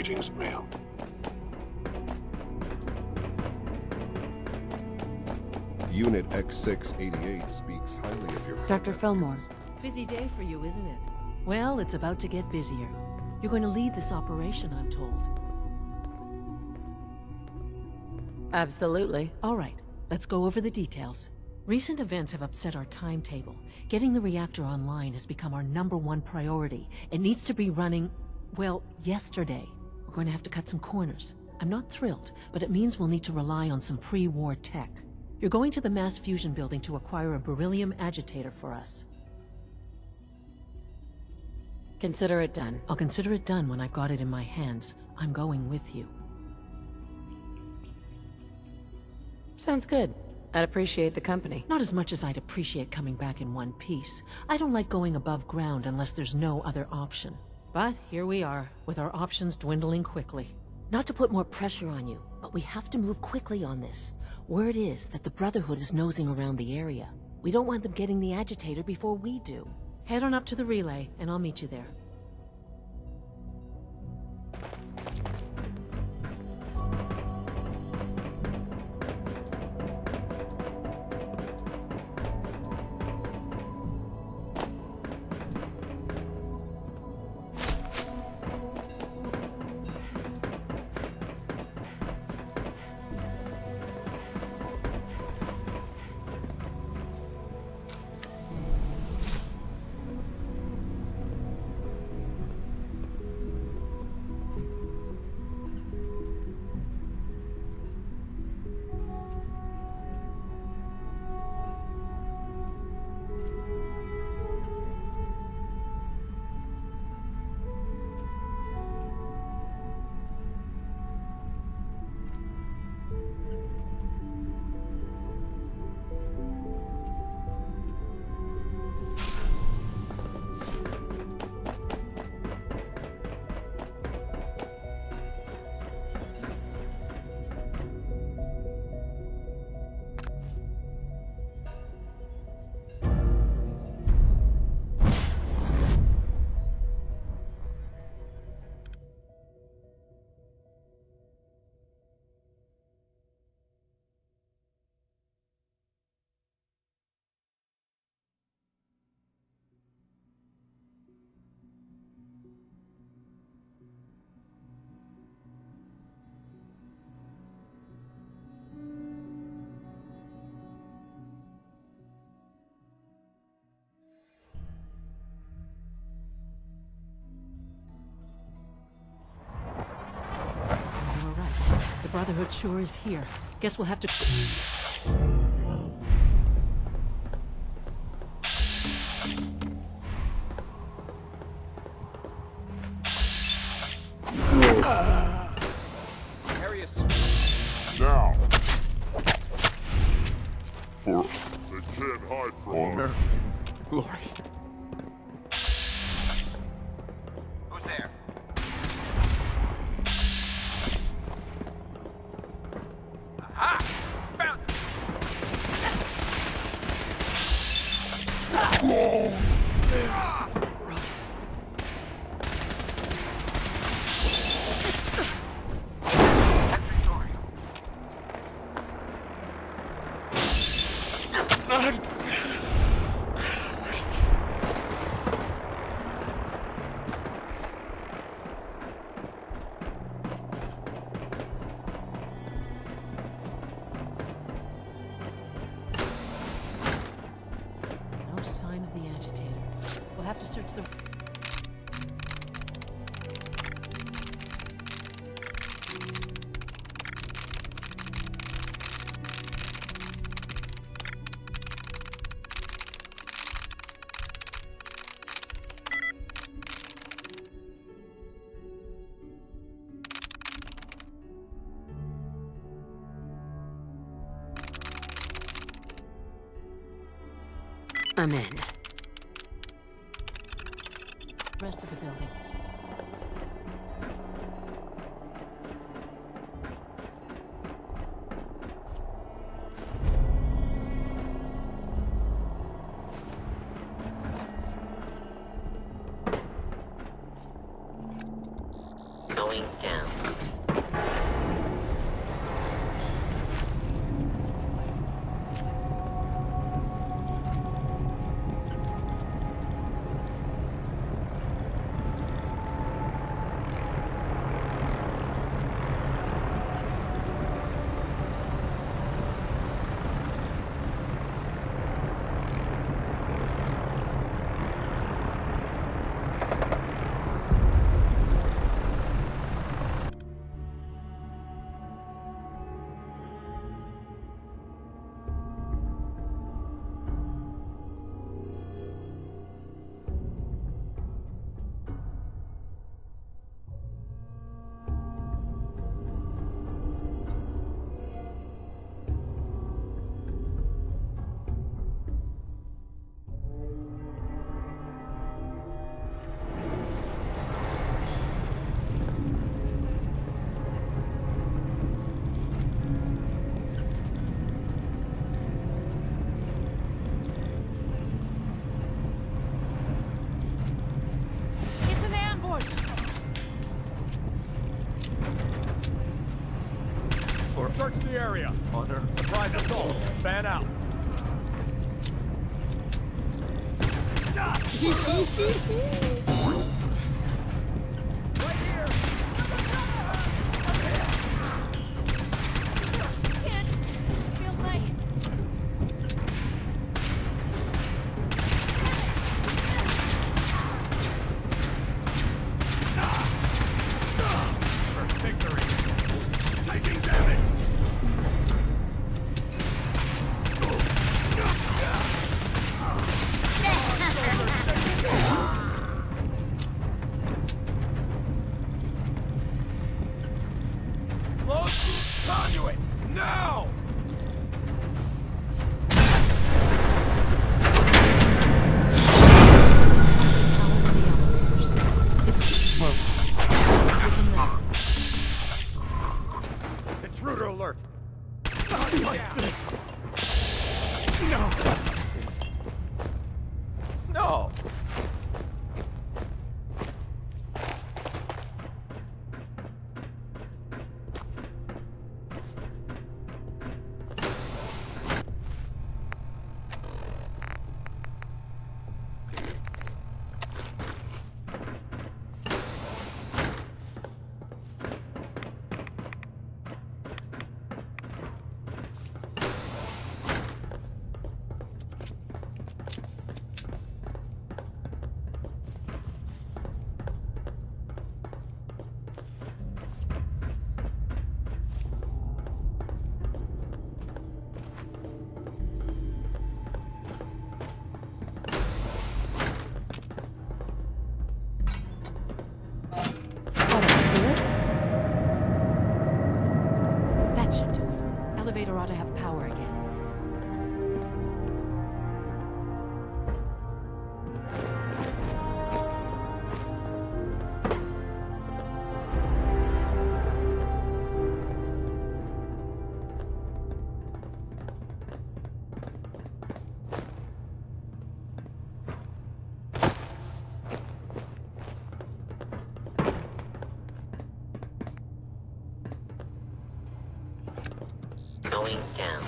Greetings, ma'am. Unit X688 speaks highly of your... Dr. Fillmore. Busy day for you, isn't it? Well, it's about to get busier. You're going to lead this operation, I'm told. Absolutely. All right, let's go over the details. Recent events have upset our timetable. Getting the reactor online has become our #1 priority. It needs to be running, well, yesterday. We're going to have to cut some corners. I'm not thrilled, but it means we'll need to rely on some pre-war tech. You're going to the mass fusion building to acquire a beryllium agitator for us. Consider it done. I'll consider it done when I've got it in my hands. I'm going with you. Sounds good. I'd appreciate the company. Not as much as I'd appreciate coming back in one piece. I don't like going above ground unless there's no other option. But here we are, with our options dwindling quickly. Not to put more pressure on you, but we have to move quickly on this. Word is that the Brotherhood is nosing around the area. We don't want them getting the agitator before we do. Head on up to the relay, and I'll meet you there. The Brotherhood sure is here. Guess we'll have to... Now. For they can't hide from Honor. Glory. Who's there? Aha! Found No sign of the agitator. We'll have to search the... I'm in. rest of the building. Going Going down. Search the area. Under surprise assault. Fan out. Right here. Can't feel late. Victory. Taking damage. Load conduit now. Intruder alert. No. No. That should do it. Elevator ought to have power again. Going down.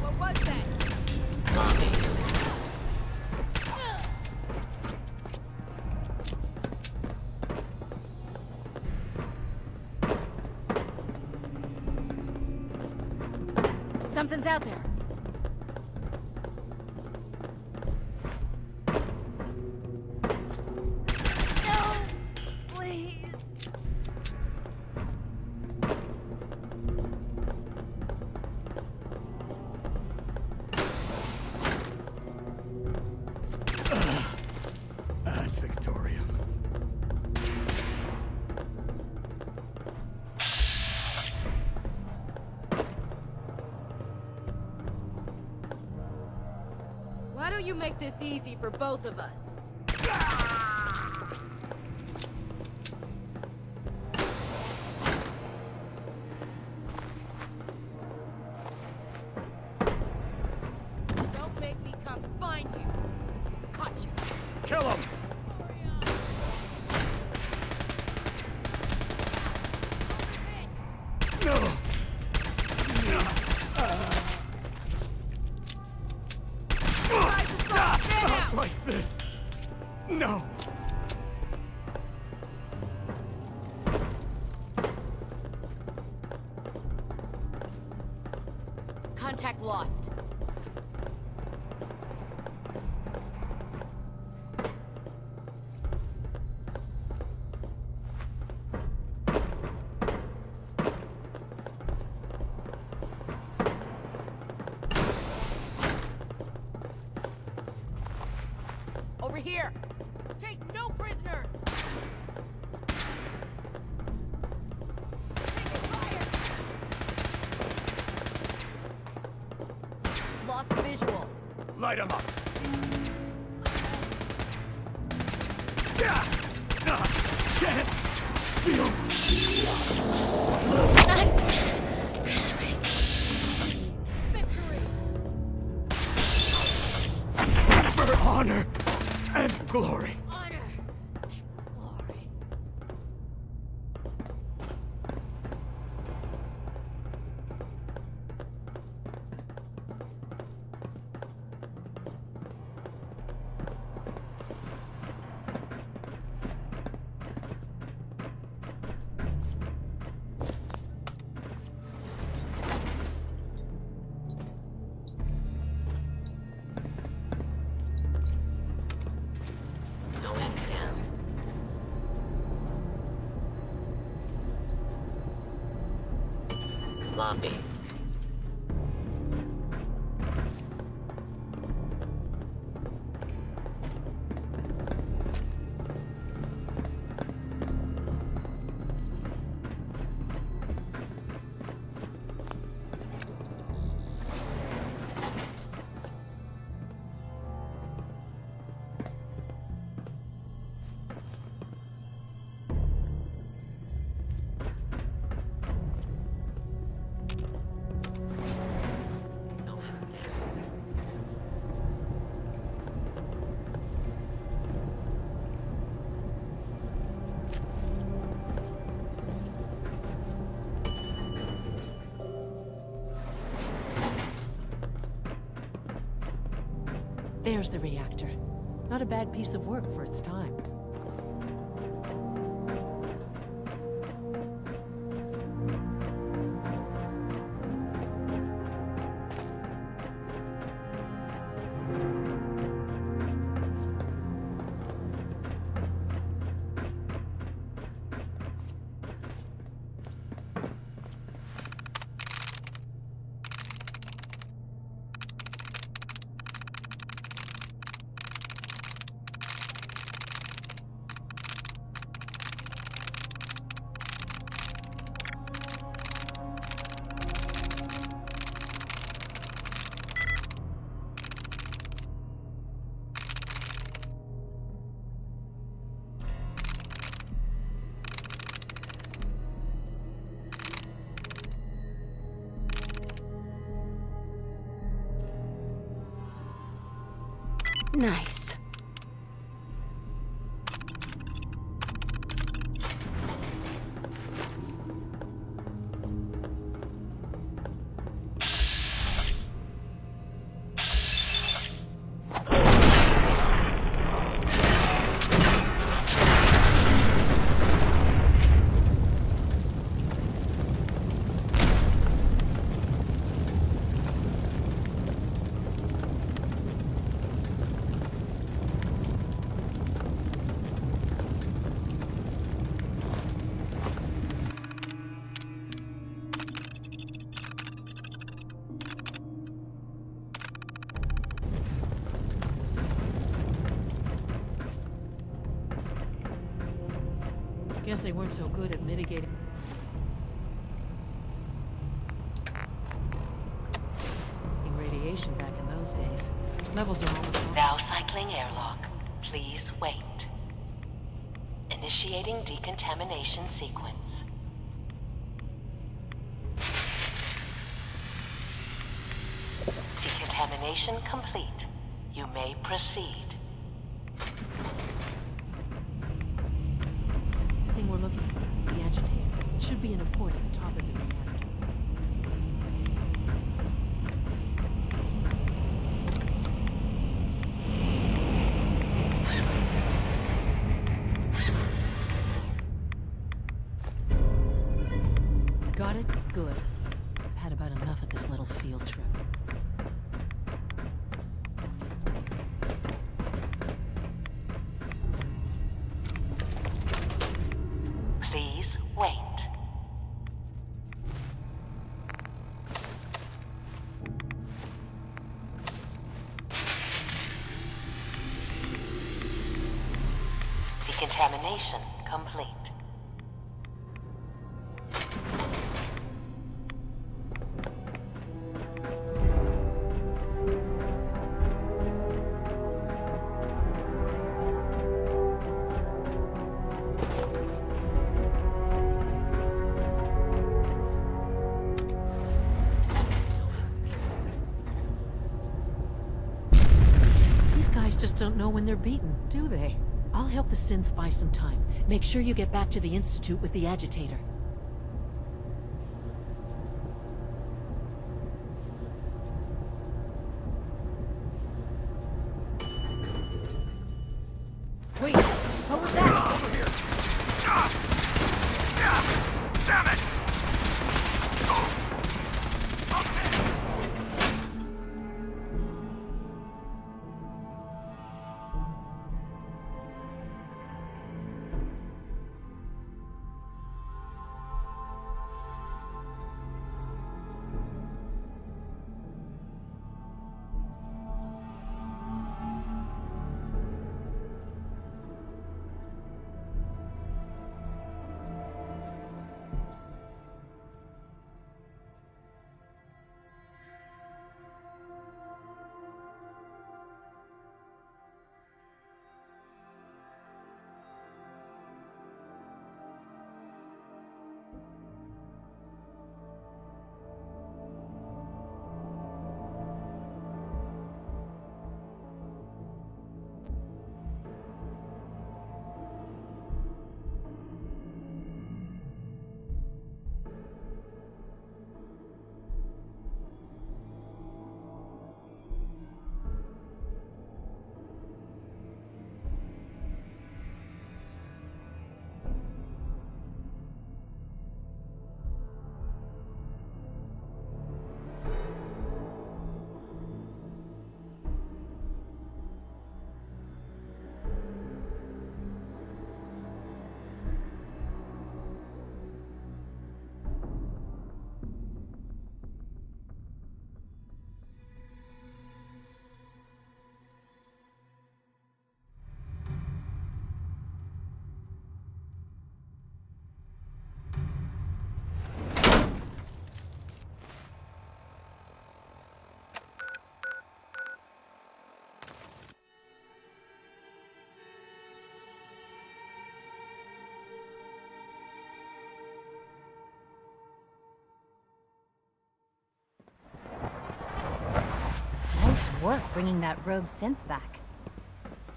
What was that? Something's out there. No, please. Ad Victoriam. Why don't you make this easy for both of us? Don't make me come find you. Caught you. Kill him! Not like this! No! Contact lost. Over here. Take no prisoners. Taking fire. Lost visual. Light him up! Can't feel Victory. for honor and glory. Honor. Glory. Going down. Lobby. There's the reactor. Not a bad piece of work for its time. Nice. Guess they weren't so good at mitigating radiation back in those days. Levels are almost Now cycling airlock. Please wait. Initiating decontamination sequence. Decontamination complete. You may proceed. The thing we're looking for, the agitator. It should be in a port at the top of the reactor. Got it? Good. I've had about enough of this little field trip. Please wait. Decontamination complete. Just don't know when they're beaten, do they? I'll help the synths buy some time. Make sure you get back to the Institute with the agitator. Wait, what was that? Over here. Damn it! Work bringing that rogue synth back.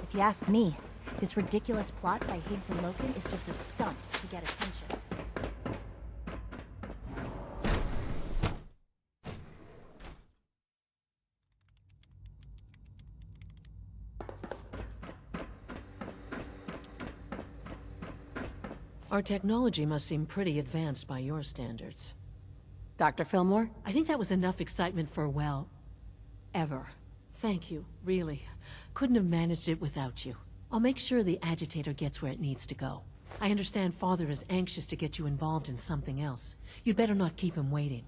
If you ask me, this ridiculous plot by Higgs and Loken is just a stunt to get attention. Our technology must seem pretty advanced by your standards. Dr. Fillmore? I think that was enough excitement for, well, ever. Thank you, really. Couldn't have managed it without you. I'll make sure the agitator gets where it needs to go. I understand Father is anxious to get you involved in something else. You'd better not keep him waiting.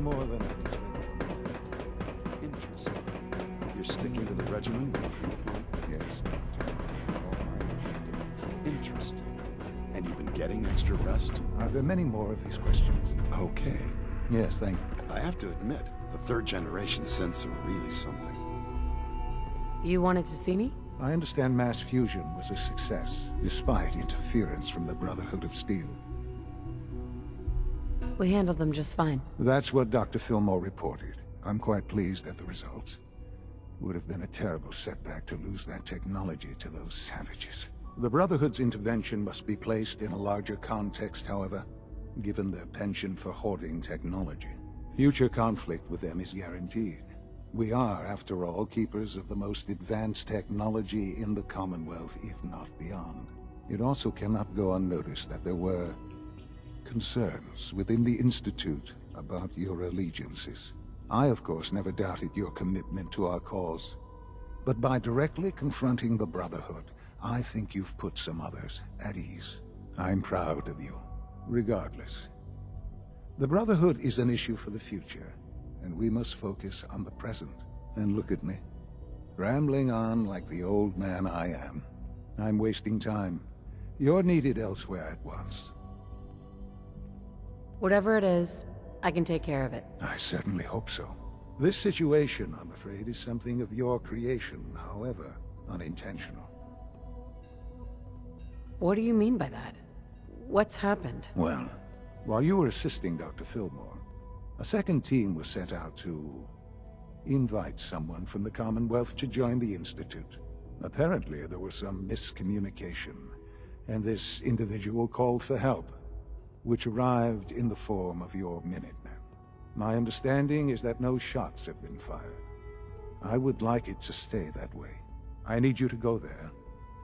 more than I expected. Interesting. You're sticking to the regimen? Yes, Doctor. All my Interesting. And you've been getting extra rest? Are there many more of these questions? Okay. Yes, thank you. I have to admit, the third generation synths are really something. You wanted to see me? I understand mass fusion was a success, despite interference from the Brotherhood of Steel. We handled them just fine. That's what Dr. Fillmore reported. I'm quite pleased at the results. Would have been a terrible setback to lose that technology to those savages. The Brotherhood's intervention must be placed in a larger context, however, given their penchant for hoarding technology. Future conflict with them is guaranteed. We are, after all, keepers of the most advanced technology in the Commonwealth, if not beyond. It also cannot go unnoticed that there were concerns within the Institute about your allegiances. I, of course, never doubted your commitment to our cause. But by directly confronting the Brotherhood, I think you've put some others at ease. I'm proud of you, regardless. The Brotherhood is an issue for the future, and we must focus on the present. And look at me, rambling on like the old man I am. I'm wasting time. You're needed elsewhere at once. Whatever it is, I can take care of it. I certainly hope so. This situation, I'm afraid, is something of your creation, however unintentional. What do you mean by that? What's happened? Well, while you were assisting Dr. Fillmore, a second team was sent out to invite someone from the Commonwealth to join the Institute. Apparently, there was some miscommunication, and this individual called for help, which arrived in the form of your Minutemen. My understanding is that no shots have been fired. I would like it to stay that way. I need you to go there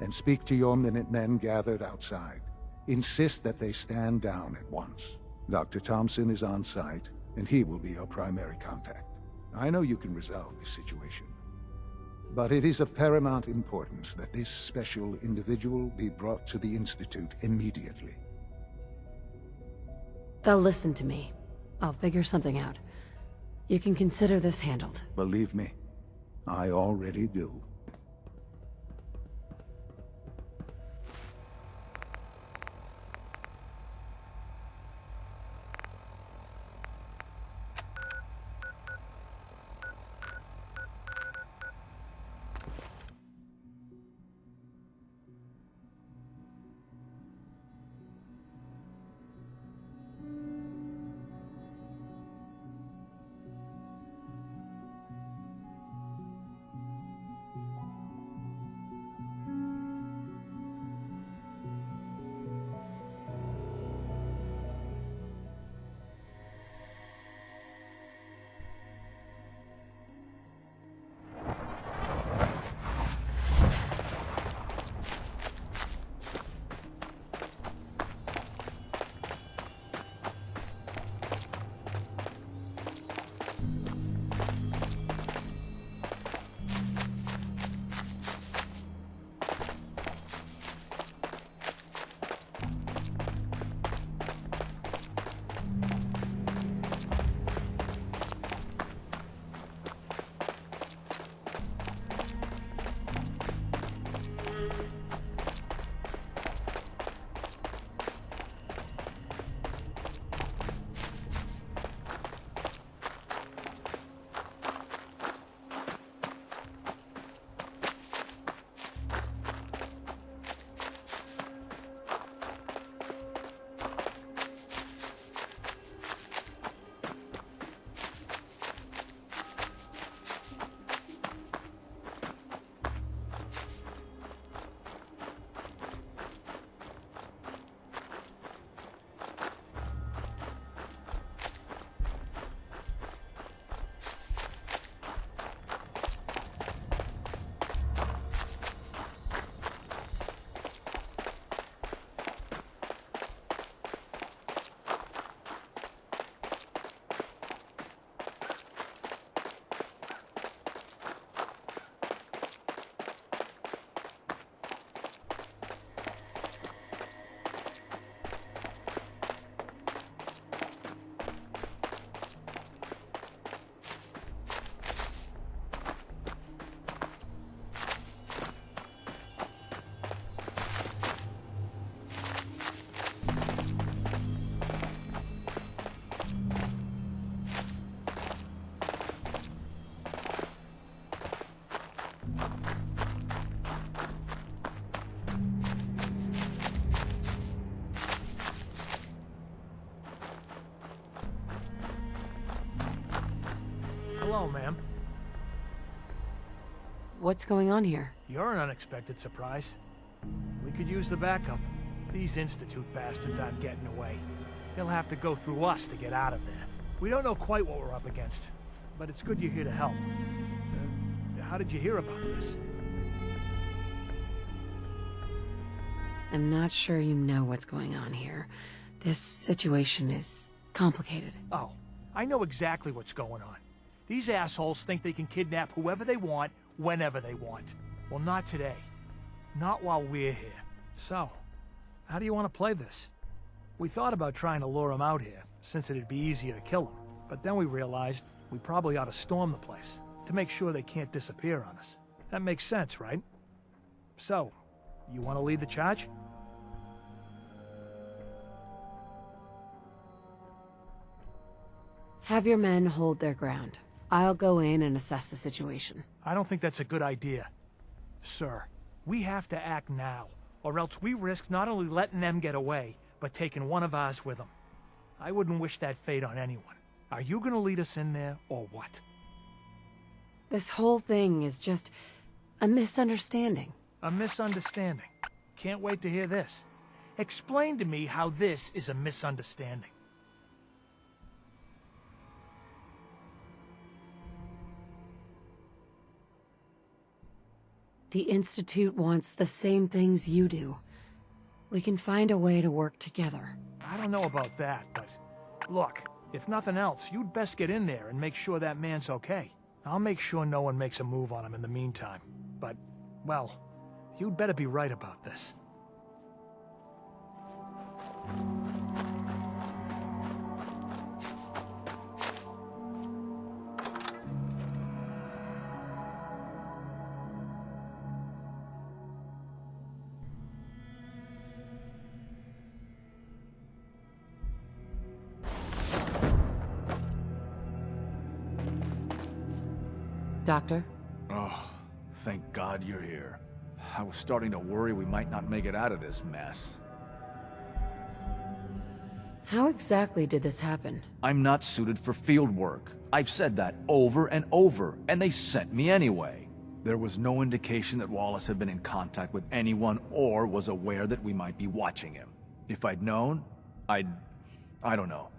and speak to your Minutemen gathered outside. Insist that they stand down at once. Dr. Thompson is on site, and he will be your primary contact. I know you can resolve this situation, but it is of paramount importance that this special individual be brought to the Institute immediately. They'll listen to me. I'll figure something out. You can consider this handled. Believe me, I already do. Hello, ma'am. What's going on here? You're an unexpected surprise. We could use the backup. These Institute bastards aren't getting away. They'll have to go through us to get out of there. We don't know quite what we're up against, but it's good you're here to help. How did you hear about this? I'm not sure you know what's going on here. This situation is complicated. Oh, I know exactly what's going on. These assholes think they can kidnap whoever they want, whenever they want. Well, not today. Not while we're here. So, how do you want to play this? We thought about trying to lure them out here, since it'd be easier to kill them. But then we realized we probably ought to storm the place, to make sure they can't disappear on us. That makes sense, right? So, you want to lead the charge? Have your men hold their ground. I'll go in and assess the situation. I don't think that's a good idea. Sir, we have to act now, or else we risk not only letting them get away, but taking one of ours with them. I wouldn't wish that fate on anyone. Are you gonna lead us in there, or what? This whole thing is just a misunderstanding. A misunderstanding. Can't wait to hear this. Explain to me how this is a misunderstanding. The Institute wants the same things you do. We can find a way to work together. I don't know about that, but look, if nothing else, you'd best get in there and make sure that man's okay. I'll make sure no one makes a move on him in the meantime. But, well, you'd better be right about this. Doctor? Oh, thank God you're here. I was starting to worry we might not make it out of this mess. How exactly did this happen? I'm not suited for field work. I've said that over and over, and they sent me anyway. There was no indication that Wallace had been in contact with anyone or was aware that we might be watching him. If I'd known, I don't know.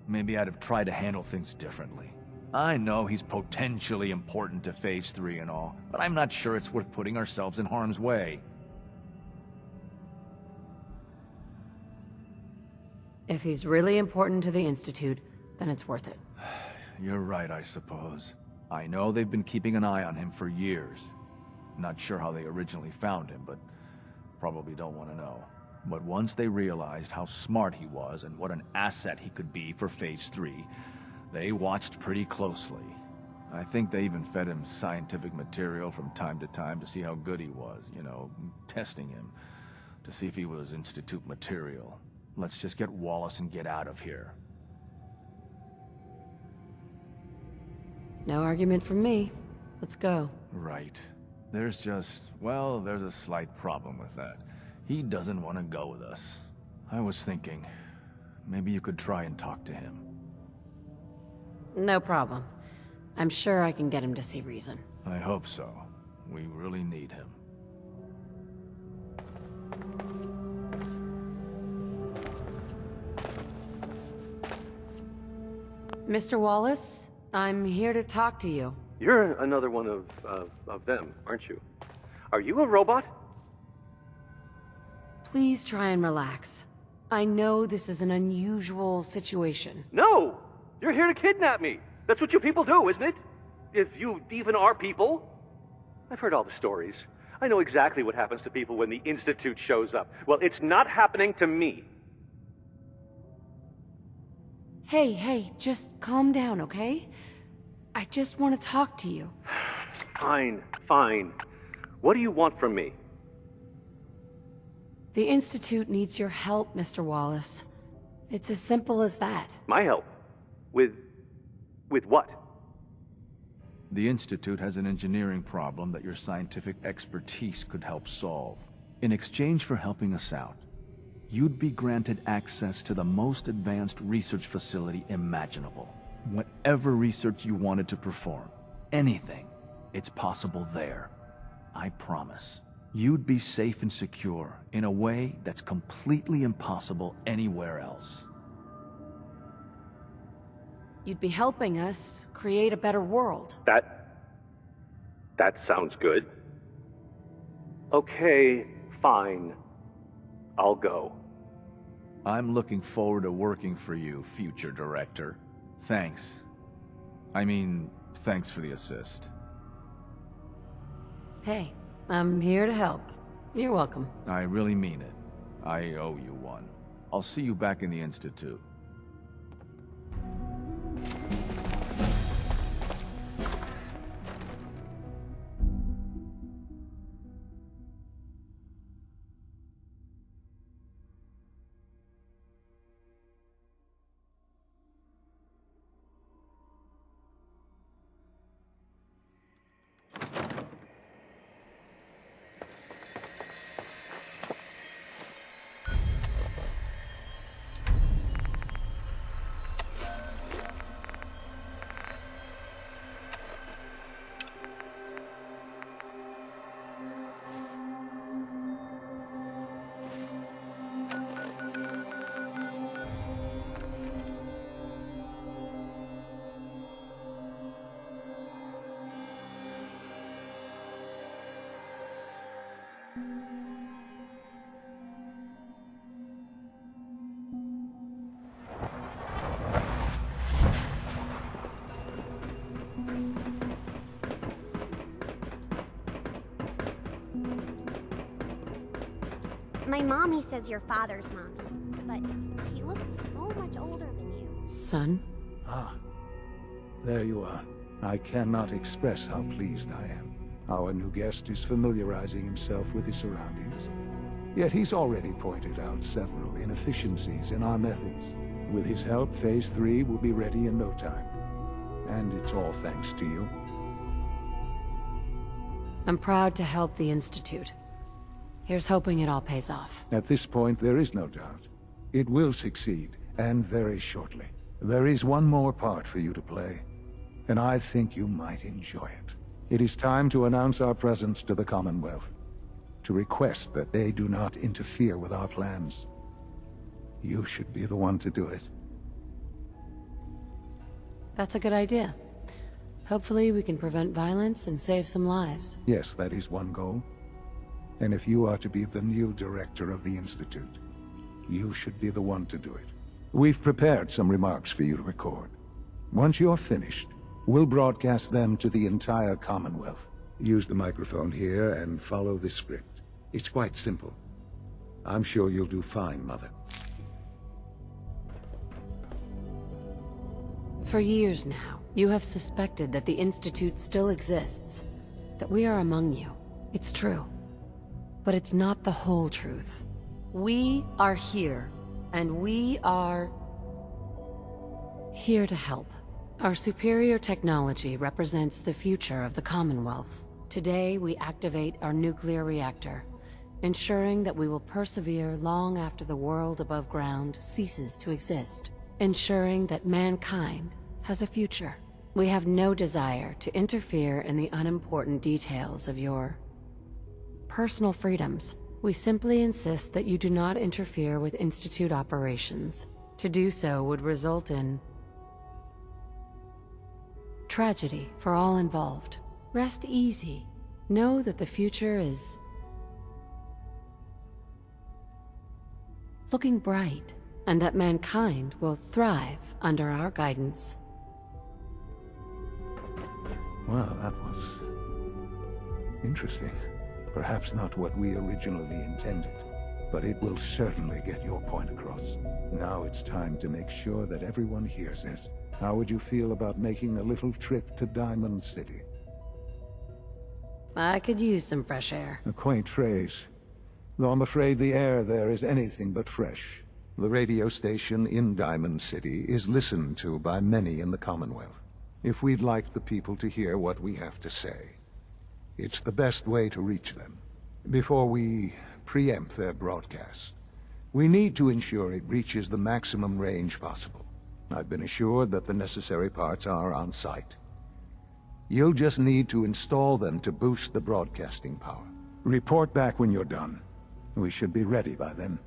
Maybe I'd have tried to handle things differently. I know he's potentially important to Phase 3 and all, but I'm not sure it's worth putting ourselves in harm's way. If he's really important to the Institute, then it's worth it. You're right, I suppose. I know they've been keeping an eye on him for years. Not sure how they originally found him, but probably don't want to know. But once they realized how smart he was and what an asset he could be for Phase 3, they watched pretty closely. I think they even fed him scientific material from time to time to see how good he was, you know, testing him, to see if he was Institute material. Let's just get Wallace and get out of here. No argument from me. Let's go. Right. There's just, well, there's a slight problem with that. He doesn't want to go with us. I was thinking, maybe you could try and talk to him. No problem. I'm sure I can get him to see reason. I hope so. We really need him. Mr. Wallace, I'm here to talk to you. You're another one of them, aren't you? Are you a robot? Please try and relax. I know this is an unusual situation. No! You're here to kidnap me! That's what you people do, isn't it? If you even are people. I've heard all the stories. I know exactly what happens to people when the Institute shows up. Well, it's not happening to me. Hey, just calm down, okay? I just want to talk to you. Fine. What do you want from me? The Institute needs your help, Mr. Wallace. It's as simple as that. My help? With what? The Institute has an engineering problem that your scientific expertise could help solve. In exchange for helping us out, you'd be granted access to the most advanced research facility imaginable. Whatever research you wanted to perform, anything, it's possible there. I promise. You'd be safe and secure in a way that's completely impossible anywhere else. You'd be helping us create a better world. That sounds good. Okay, fine. I'll go. I'm looking forward to working for you, future director. Thanks. I mean, thanks for the assist. Hey, I'm here to help. You're welcome. I really mean it. I owe you one. I'll see you back in the Institute. My mommy says your father's mommy, but he looks so much older than you. Son? Ah, there you are. I cannot express how pleased I am. Our new guest is familiarizing himself with his surroundings. Yet he's already pointed out several inefficiencies in our methods. With his help, Phase 3 will be ready in no time. And it's all thanks to you. I'm proud to help the Institute. Here's hoping it all pays off. At this point, there is no doubt. It will succeed, and very shortly. There is one more part for you to play, and I think you might enjoy it. It is time to announce our presence to the Commonwealth, to request that they do not interfere with our plans. You should be the one to do it. That's a good idea. Hopefully we can prevent violence and save some lives. Yes, that is one goal. And if you are to be the new director of the Institute, you should be the one to do it. We've prepared some remarks for you to record. Once you're finished, we'll broadcast them to the entire Commonwealth. Use the microphone here and follow this script. It's quite simple. I'm sure you'll do fine, Mother. For years now, you have suspected that the Institute still exists, that we are among you. It's true. But it's not the whole truth. We are here, and we are here to help. Our superior technology represents the future of the Commonwealth. Today, we activate our nuclear reactor, ensuring that we will persevere long after the world above ground ceases to exist, ensuring that mankind has a future. We have no desire to interfere in the unimportant details of your personal freedoms. We simply insist that you do not interfere with Institute operations. To do so would result in tragedy for all involved. Rest easy. Know that the future is looking bright, and that mankind will thrive under our guidance. Well, that was interesting. Perhaps not what we originally intended, but it will certainly get your point across. Now it's time to make sure that everyone hears it. How would you feel about making a little trip to Diamond City? I could use some fresh air. A quaint phrase, though I'm afraid the air there is anything but fresh. The radio station in Diamond City is listened to by many in the Commonwealth. If we'd like the people to hear what we have to say, it's the best way to reach them. Before we preempt their broadcast, we need to ensure it reaches the maximum range possible. I've been assured that the necessary parts are on site. You'll just need to install them to boost the broadcasting power. Report back when you're done. We should be ready by then.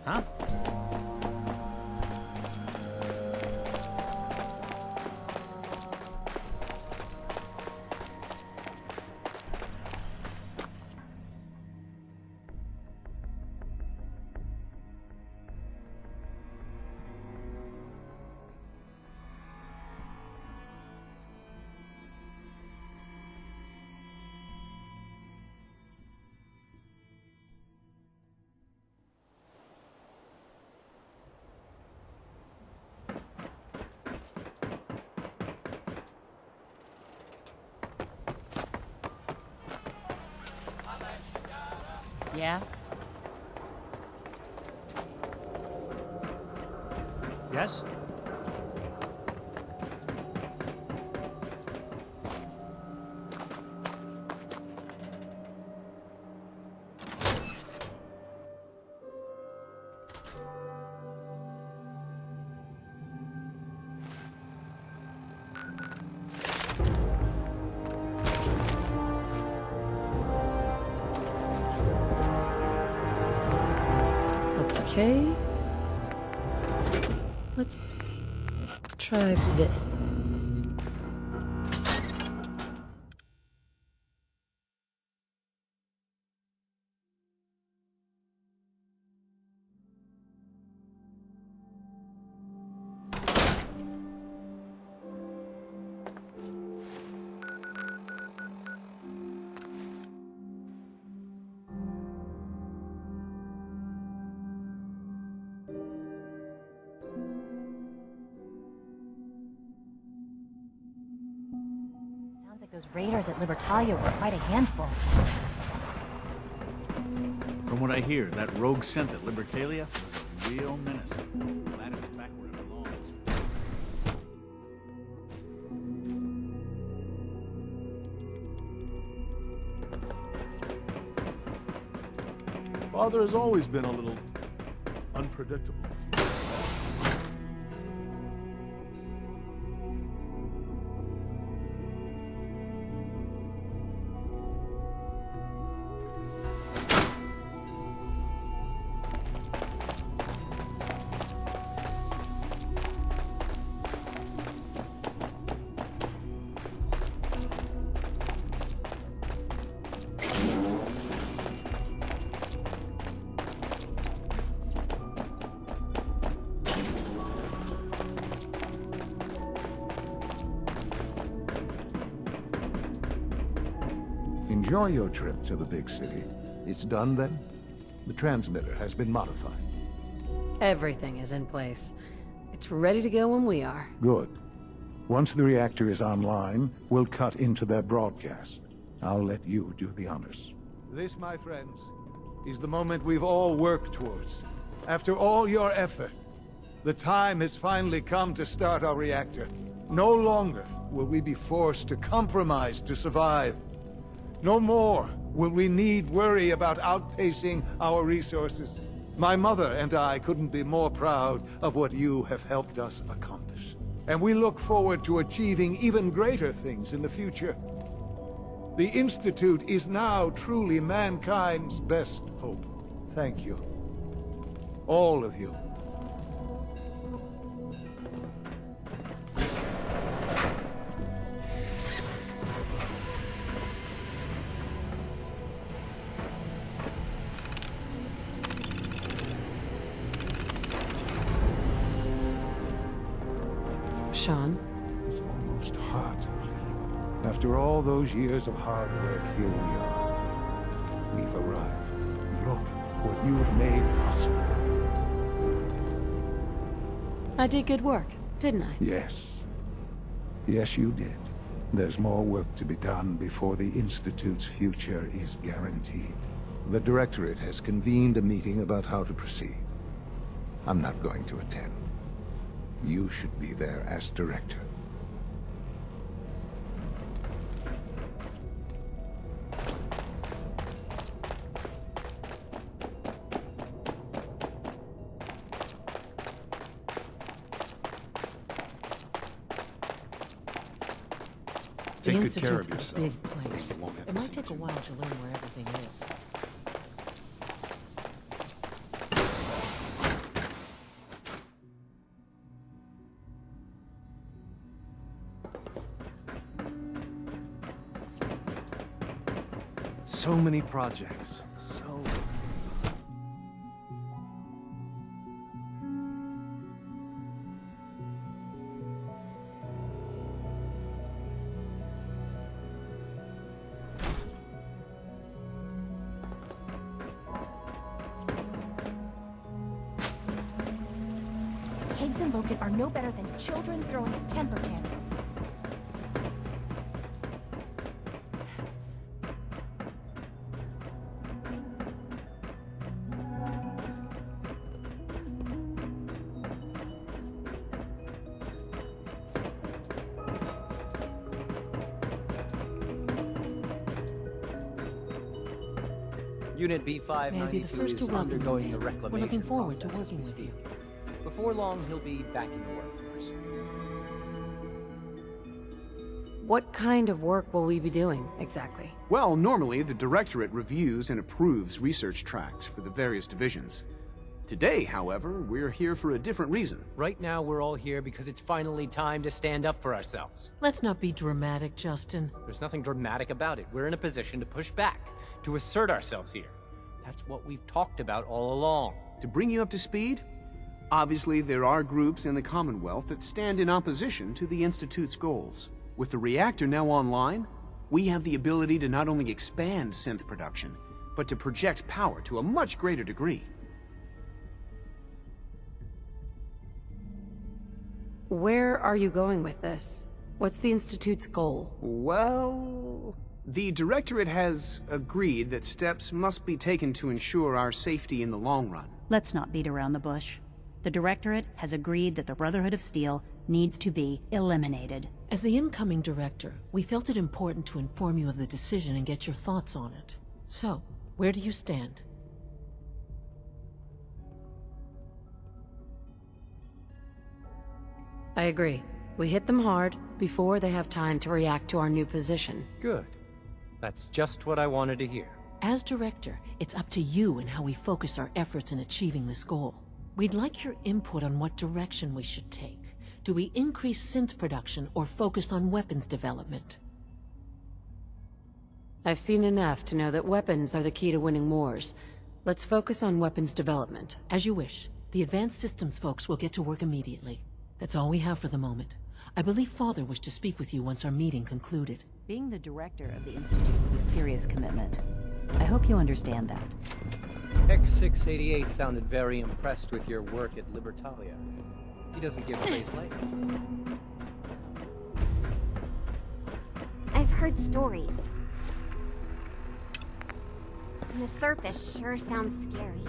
Huh? Yeah? Yes? Okay. Let's try this. Those raiders at Libertalia were quite a handful. From what I hear, that rogue scent at Libertalia was a real menace. Glad it's back where it belongs. Father has always been a little unpredictable. Enjoy your trip to the big city. It's done then? The transmitter has been modified. Everything is in place. It's ready to go when we are. Good. Once the reactor is online, we'll cut into their broadcast. I'll let you do the honors. This, my friends, is the moment we've all worked towards. After all your effort, the time has finally come to start our reactor. No longer will we be forced to compromise to survive. No more will we need worry about outpacing our resources. My mother and I couldn't be more proud of what you have helped us accomplish. And we look forward to achieving even greater things in the future. The Institute is now truly mankind's best hope. Thank you. All of you. Sean? It's almost hard to believe. After all those years of hard work, here we are. We've arrived. Look what you've made possible. I did good work, didn't I? Yes. Yes, you did. There's more work to be done before the Institute's future is guaranteed. The Directorate has convened a meeting about how to proceed. I'm not going to attend. You should be there as director. The Take good care Institute's of a yourself. big place. You won't have It to might see take a too while much. to learn where everything is. So many projects. So... Higgs and Logan are no better than children throwing a temper tantrum. Unit B592 May I be the first to is welcome you, undergoing the May. reclamation We're looking forward to process as working we with speak. you. Before long, he'll be back in the workforce. What kind of work will we be doing, exactly? Well, normally the Directorate reviews and approves research tracts for the various divisions. Today, however, we're here for a different reason. Right now, we're all here because it's finally time to stand up for ourselves. Let's not be dramatic, Justin. There's nothing dramatic about it. We're in a position to push back, to assert ourselves here. That's what we've talked about all along. To bring you up to speed, obviously there are groups in the Commonwealth that stand in opposition to the Institute's goals. With the reactor now online, we have the ability to not only expand synth production, but to project power to a much greater degree. Where are you going with this? What's the Institute's goal? Well, the Directorate has agreed that steps must be taken to ensure our safety in the long run. Let's not beat around the bush. The Directorate has agreed that the Brotherhood of Steel needs to be eliminated. As the incoming director, we felt it important to inform you of the decision and get your thoughts on it. So, where do you stand? I agree. We hit them hard before they have time to react to our new position. Good. That's just what I wanted to hear. As director, it's up to you and how we focus our efforts in achieving this goal. We'd like your input on what direction we should take. Do we increase synth production or focus on weapons development? I've seen enough to know that weapons are the key to winning wars. Let's focus on weapons development. As you wish. The advanced systems folks will get to work immediately. That's all we have for the moment. I believe Father wished to speak with you once our meeting concluded. Being the director of the Institute is a serious commitment. I hope you understand that. X688 sounded very impressed with your work at Libertalia. He doesn't give praise lightly. I've heard stories. On the surface, sure sounds scary.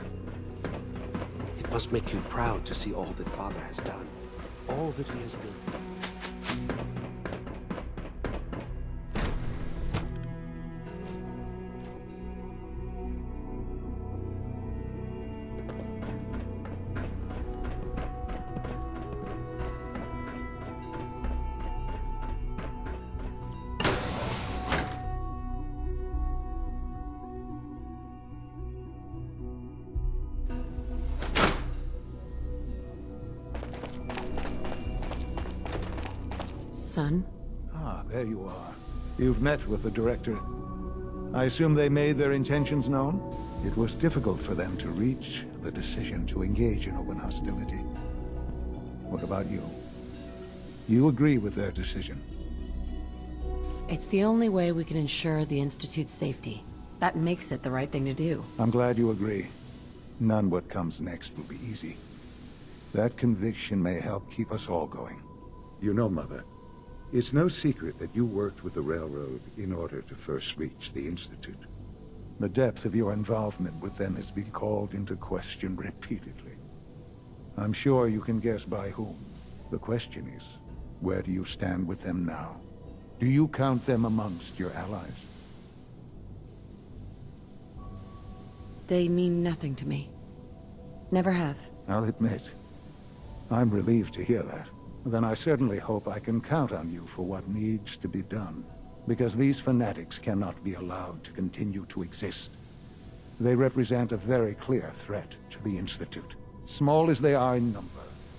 It must make you proud to see all that Father has done, all that he has built. Son? Ah, there you are. You've met with the director. I assume they made their intentions known? It was difficult for them to reach the decision to engage in open hostility. What about you? You agree with their decision? It's the only way we can ensure the Institute's safety. That makes it the right thing to do. I'm glad you agree. None what comes next will be easy. That conviction may help keep us all going. You know, Mother, it's no secret that you worked with the Railroad in order to first reach the Institute. The depth of your involvement with them has been called into question repeatedly. I'm sure you can guess by whom. The question is, where do you stand with them now? Do you count them amongst your allies? They mean nothing to me. Never have. I'll admit, I'm relieved to hear that. Then I certainly hope I can count on you for what needs to be done. Because these fanatics cannot be allowed to continue to exist. They represent a very clear threat to the Institute. Small as they are in number,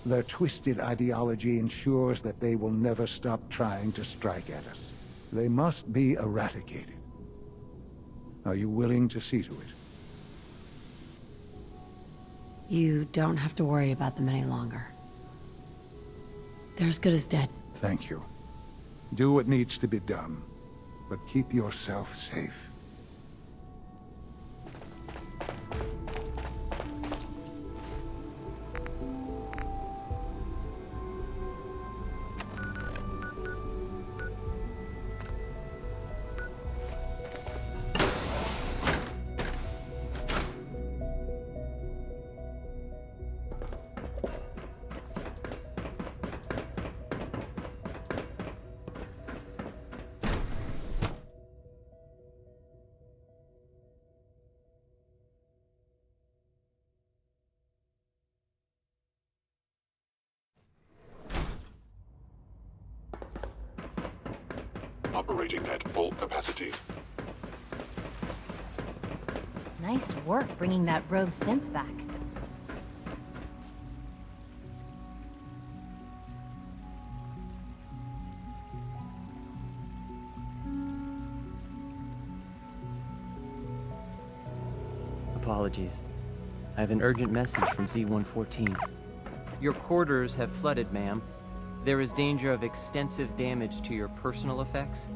their twisted ideology ensures that they will never stop trying to strike at us. They must be eradicated. Are you willing to see to it? You don't have to worry about them any longer. They're as good as dead. Thank you. Do what needs to be done, but keep yourself safe. Operating at full capacity. Nice work bringing that rogue synth back. Apologies. I have an urgent message from Z-114. Your quarters have flooded, ma'am. There is danger of extensive damage to your personal effects.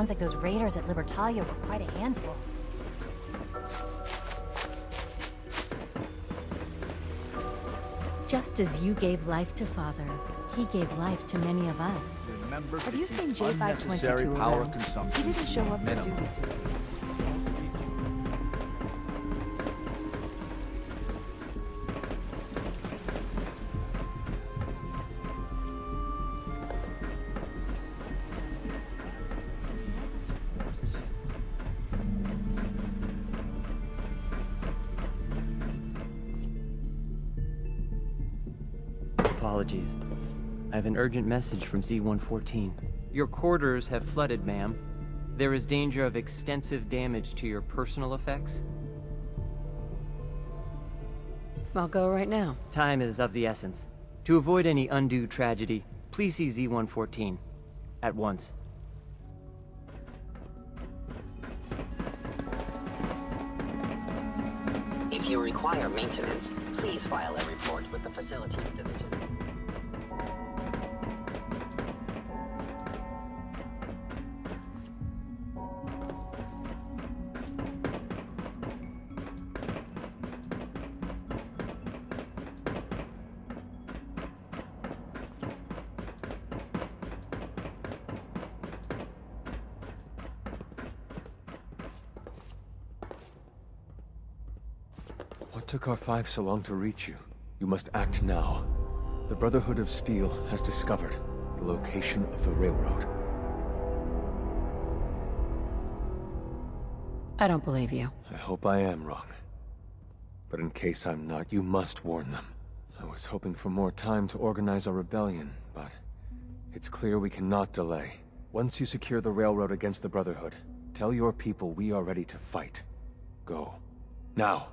Sounds like those raiders at Libertalia were quite a handful. Just as you gave life to Father, he gave life to many of us. Remember Have to you keep seen J522 unnecessary power around? consumption He didn't show up for minimal. duty today. apologies. I have an urgent message from Z114. Your quarters have flooded, ma'am. There is danger of extensive damage to your personal effects. I'll go right now. Time is of the essence. To avoid any undue tragedy, please see Z114. At once. If you require maintenance, please file a report with the Facilities Division. What took R5 so long to reach you? You must act now. The Brotherhood of Steel has discovered the location of the railroad. I don't believe you. I hope I am wrong. But in case I'm not, you must warn them. I was hoping for more time to organize a rebellion, but it's clear we cannot delay. Once you secure the railroad against the Brotherhood, tell your people we are ready to fight. Go. Now.